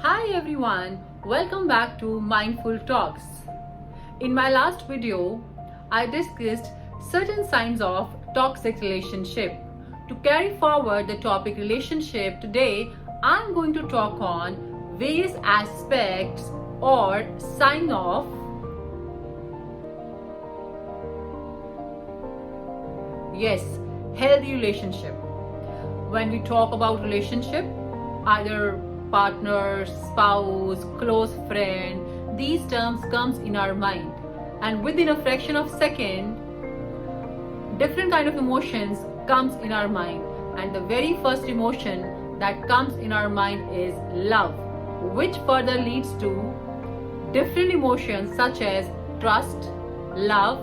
Hi everyone, welcome back to Mindful Talks. In my last video, I discussed certain signs of toxic relationship. To carry forward the topic relationship, today I'm going to talk on various aspects or sign of healthy relationship. When we talk about relationship, either partner, spouse, close friend, these terms comes in our mind, and within a fraction of second, different kind of emotions comes in our mind, and the very first emotion that comes in our mind is love, which further leads to different emotions such as trust, love,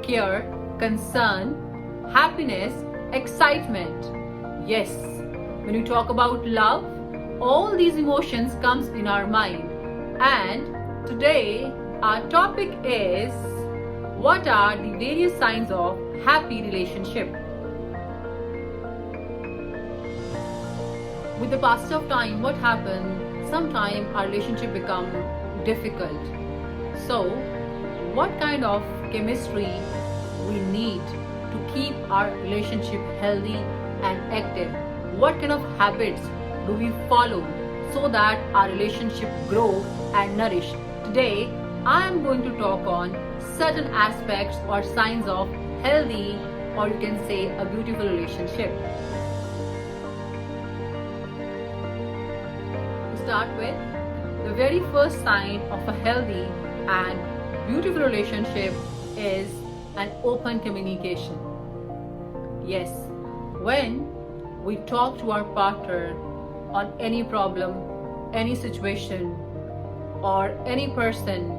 care, concern, happiness, excitement. Yes, when we talk about love, all these emotions comes in our mind, and today our topic is what are the various signs of happy relationship. With the passage of time, what happened, sometimes our relationship become difficult. So what kind of chemistry we need to keep our relationship healthy and active? What kind of habits do we follow so that our relationship grow and nourish? Today I am going to talk on certain aspects or signs of healthy, or you can say a beautiful relationship. To start with, the very first sign of a healthy and beautiful relationship is an open communication. Yes, when we talk to our partner on any problem, any situation, or any person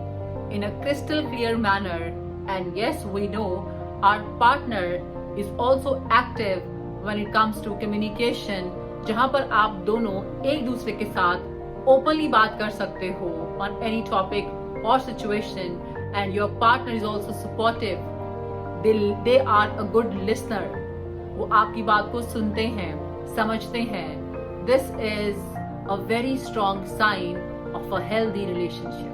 in a crystal clear manner, and yes, we know our partner is also active when it comes to communication, जहाँ पर आप दोनों एक दूसरे के साथ openly बात कर सकते हो on any topic or situation, and your partner is also supportive. They are a good listener. वो आपकी बात को सुनते हैं, समझते हैं. This is a very strong sign of a healthy relationship.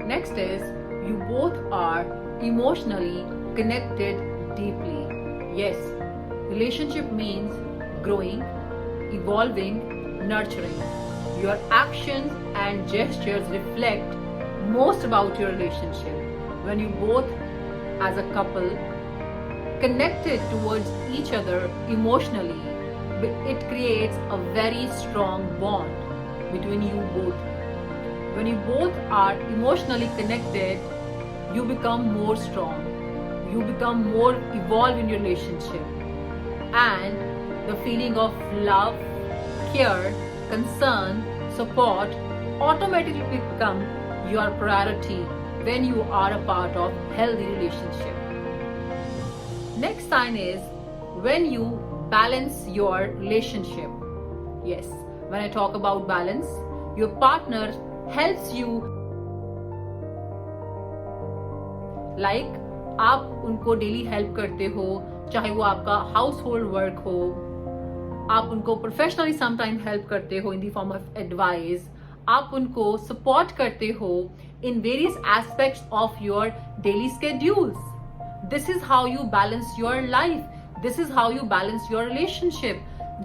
Next is you both are emotionally connected deeply. Yes, relationship means growing, evolving, nurturing. Your actions and gestures reflect most about your relationship. When you both as a couple connected towards each other emotionally, it creates a very strong bond between you both. When you both are emotionally connected, you become more strong, you become more evolved in your relationship, and the feeling of love, care, concern, support automatically become your priority when you are a part of healthy relationship. Next sign is when you balance your relationship. Yes, when I talk about balance, your partner helps you, like आप उनको daily help करते हो, चाहे वो आपका house hold work हो, आप उनको प्रोफेशनली समटाइम हेल्प करते हो in the form of advice, आप उनको सपोर्ट करते हो in various aspects of your daily schedules. This is how you balance your life. This is how you balance your relationship.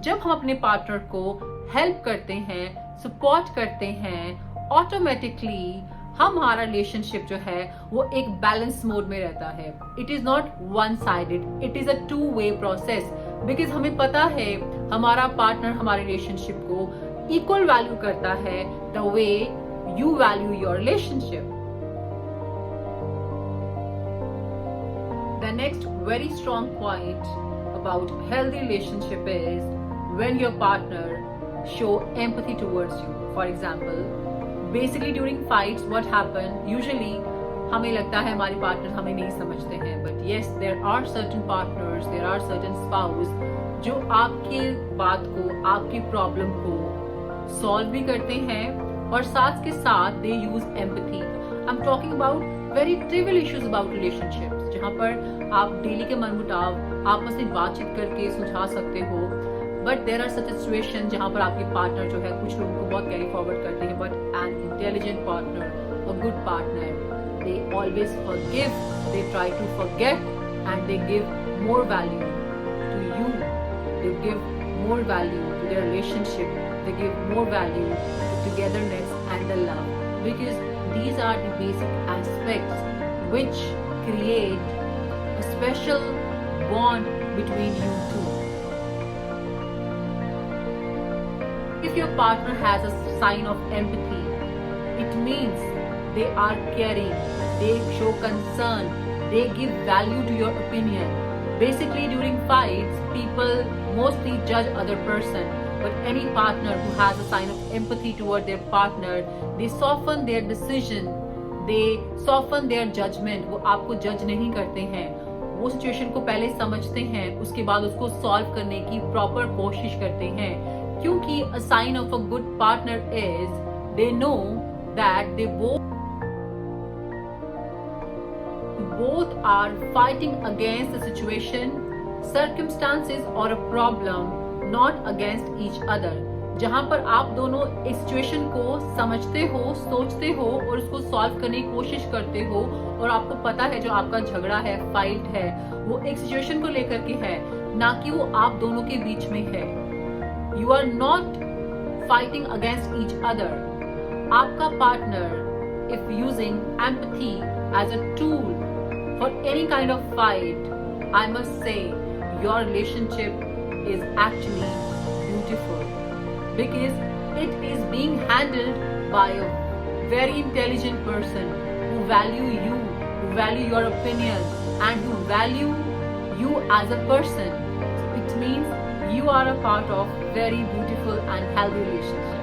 जब हम अपने पार्टनर को हेल्प करते हैं, सपोर्ट करते हैं, ऑटोमेटिकली हमारा रिलेशनशिप जो है वो एक बैलेंस मोड में रहता है. It is not one sided, it is a two way process, because हमें पता है हमारा पार्टनर हमारे रिलेशनशिप को इक्वल वैल्यू करता है the way you value your relationship. The next very strong point about healthy relationship is when your partner show empathy towards you. For example, basically during fights what happen, usually हमें लगता है हमारे partner हमें नहीं समझते हैं, but yes, there are certain partners, there are certain spouse जो आपकी बात को, आपकी प्रॉब्लम को सॉल्व भी करते हैं और साथ के साथ they use empathy. I am talking about very trivial issues about relationships, जहाँ पर आप डेली के मनमुटाव आपस में बातचीत करके सुलझा सकते हो. But there are such situation जहाँ पर आपके पार्टनर जो है कुछ लोगों को बहुत कैरी फॉरवर्ड करते हैं, but an intelligent partner, a good partner, they always forgive, they try to forget and they give more value to you, they give more value to their relationship, they give more value to togetherness and the love, because these are the basic aspects which create a special bond between you two. If your partner has a sign of empathy, it means they are caring, they show concern, they give value to your opinion. Basically, during fights, people mostly judge other person, but any partner who has a sign of empathy toward their partner, they soften their decision, they soften their judgment. वो आपको जज नहीं करते हैं, वो situation को पहले समझते हैं, उसके बाद उसको सॉल्व करने की प्रॉपर कोशिश करते हैं, क्योंकि a sign of a good partner is they know that they both are fighting against the situation, circumstances or a problem, not against each other. जहां पर आप दोनों एक सिचुएशन को समझते हो, सोचते हो और उसको सॉल्व करने की कोशिश करते हो, और आपको पता है जो आपका झगड़ा है, फाइट है, वो एक सिचुएशन को लेकर के है, ना कि वो आप दोनों के बीच में है. You are not fighting against each other. आपका partner, if using empathy as a tool for any kind of fight, I must say your relationship is actually beautiful, because it is being handled by a very intelligent person who value you, who value your opinion, and who value you as a person. It means you are a part of very beautiful and healthy relationship.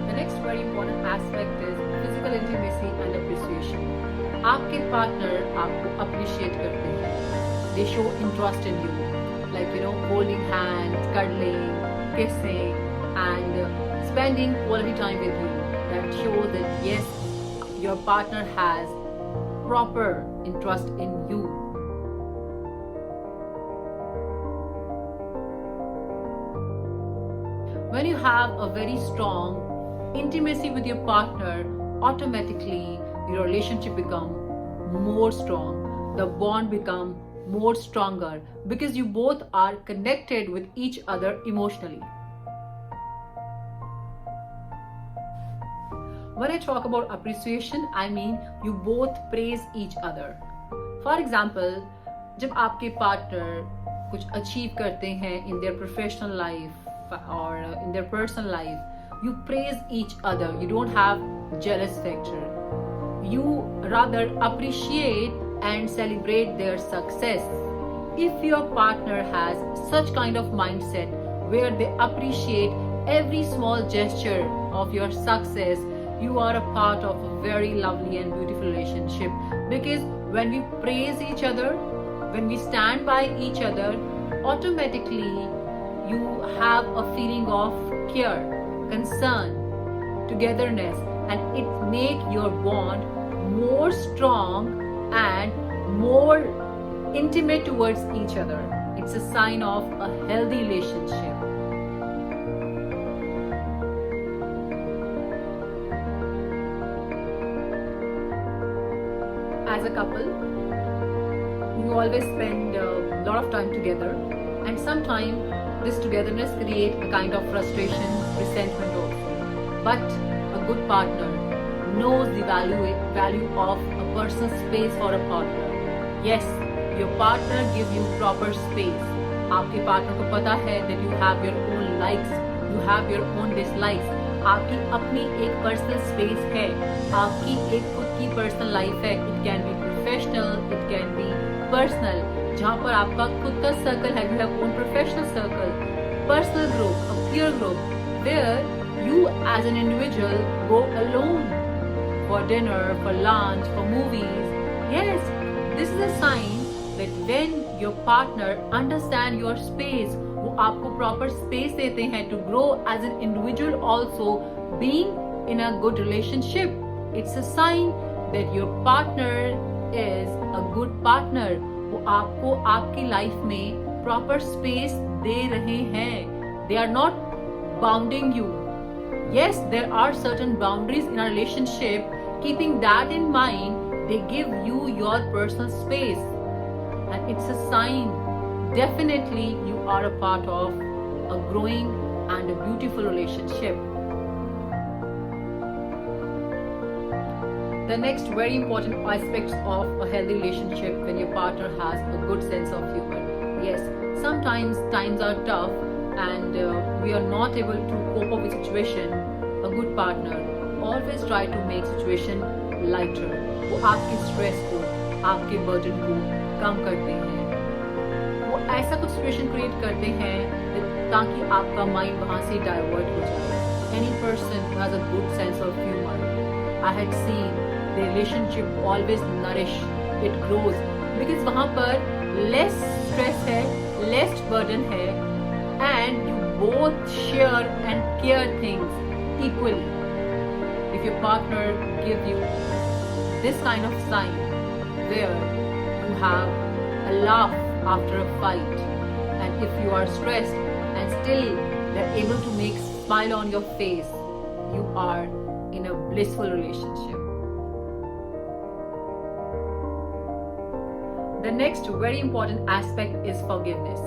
The next very important aspect is physical intimacy and appreciation. आपके partner आपको appreciate करते हैं, they show interest in you, like holding hands, cuddling, kissing, and spending quality time with you. That shows that yes, your partner has proper interest in you. When you have a very strong intimacy with your partner, automatically your relationship become more strong, the bond become more stronger, because you both are connected with each other emotionally. When I talk about appreciation, I mean you both praise each other. For example, जब आपके partner कुछ achieve करते हैं in their professional life or in their personal life, you praise each other. You don't have jealous factor. You rather appreciate and celebrate their success. If your partner has such kind of mindset where they appreciate every small gesture of your success, you are a part of a very lovely and beautiful relationship. Because when we praise each other, when we stand by each other, automatically you have a feeling of care, concern, togetherness, and it make your bond more strong and more intimate towards each other. It's a sign of a healthy relationship. As a couple, you always spend a lot of time together, and sometimes this togetherness create a kind of frustration, resentment also. But a good partner knows the value of a person's space for a partner. Yes, your partner give you proper space. आपके partner को पता है that you have your own likes, you have your own dislikes. आपकी अपनी एक personal space है, आपकी एक खुद की पर्सनल लाइफ है. It can be professional, it can be personal, जहाँ पर आपका खुद का सर्कल है. You have own professional circle, personal group, a peer group, where you as an individual go alone for dinner, for lunch, for movies. Yes, this is a sign that when your partner understand your space, वो आपको proper space देते हैं to grow as an individual also. Being in a good relationship, it's a sign that your partner is a good partner वो आपको आपकी life में proper space दे रहे हैं. They are not bounding you. Yes, there are certain boundaries in a relationship. Keeping that in mind, they give you your personal space. And it's a sign, definitely you are a part of a growing and a beautiful relationship. The next very important aspect of a healthy relationship when your partner has a good sense of humor. Yes, sometimes times are tough and we are not able to cope up with situation. A good partner always try to make situation lighter. वो आपके stress को, आपके burden को कम करते हैं. वो ऐसा कुछ सिचुएशन क्रिएट करते हैं ताकि आपका माइंड वहाँ से डाइवर्ट हो जाए. Any person who has a good sense of humor, I had seen the relationship always nourish, it grows, because वहाँ पर less stress है, less burden है, and you both share and care things equally. If your partner give you this kind of sign where you have a laugh after a fight, and if you are stressed and still they're able to make smile on your face, you are in a blissful relationship. The next very important aspect is forgiveness.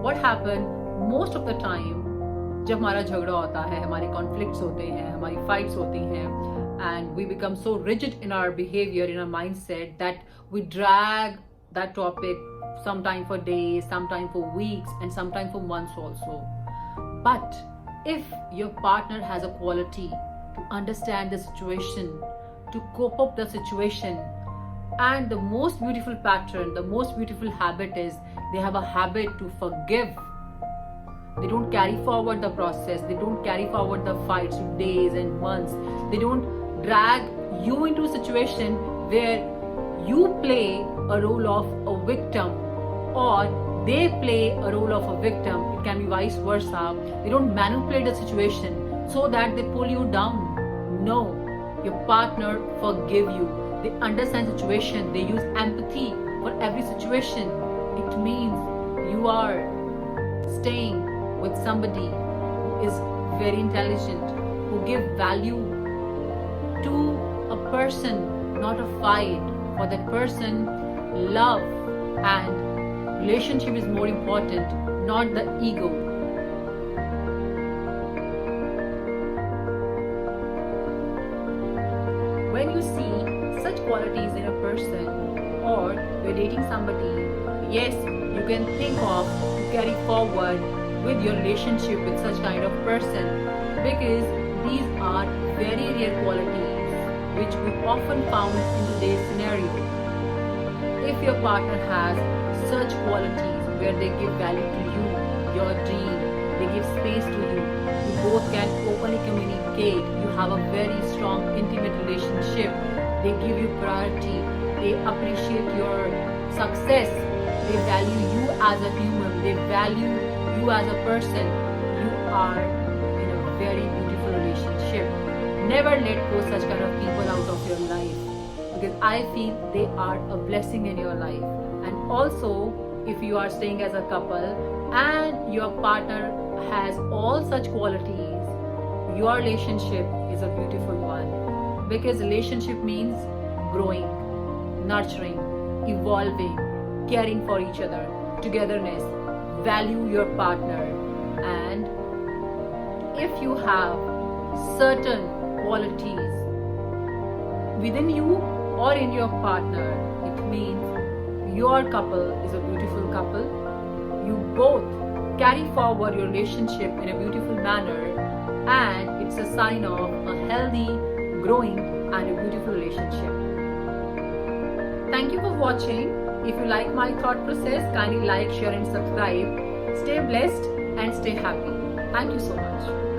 What happen most of the time जब हमारा झगड़ा होता है, हमारे conflicts होते हैं, हमारी fights होती हैं, and we become so rigid in our behavior, in our mindset, that we drag that topic sometime for days, sometime for weeks, and sometime for months also. But if your partner has a quality to understand the situation, to cope up the situation, and the most beautiful pattern, the most beautiful habit is they have a habit to forgive. They don't carry forward the process, they don't carry forward the fights to days and months. They don't drag you into a situation where you play a role of a victim or they play a role of a victim. It can be vice versa. They don't manipulate the situation so that they pull you down. No, your partner forgive you. They understand the situation. They use empathy for every situation. It means you are staying with somebody who is very intelligent, who give value to a person, not a fight. For that person, love and relationship is more important, not the ego. When you see such qualities in a person or you're dating somebody, yes, you can think of to carry forward with your relationship with such kind of person, because these are very rare qualities which we often found in today's scenario. If your partner has such qualities where they give value to you, your dream, they give space to you, you both can openly communicate, you have a very strong intimate relationship, they give you priority, they appreciate your success, they value you as a human, they value you as a person, you are in a very beautiful relationship. Never let go such kind of people out of your life, because I feel they are a blessing in your life. And also, if you are staying as a couple and your partner has all such qualities, your relationship is a beautiful one, because relationship means growing, nurturing, evolving, caring for each other, togetherness. Value your partner, and if you have certain qualities within you or in your partner, it means your couple is a beautiful couple. You both carry forward your relationship in a beautiful manner, and it's a sign of a healthy, growing and a beautiful relationship. Thank you for watching. If you like my thought process, kindly like, share and subscribe. Stay blessed and stay happy. Thank you so much.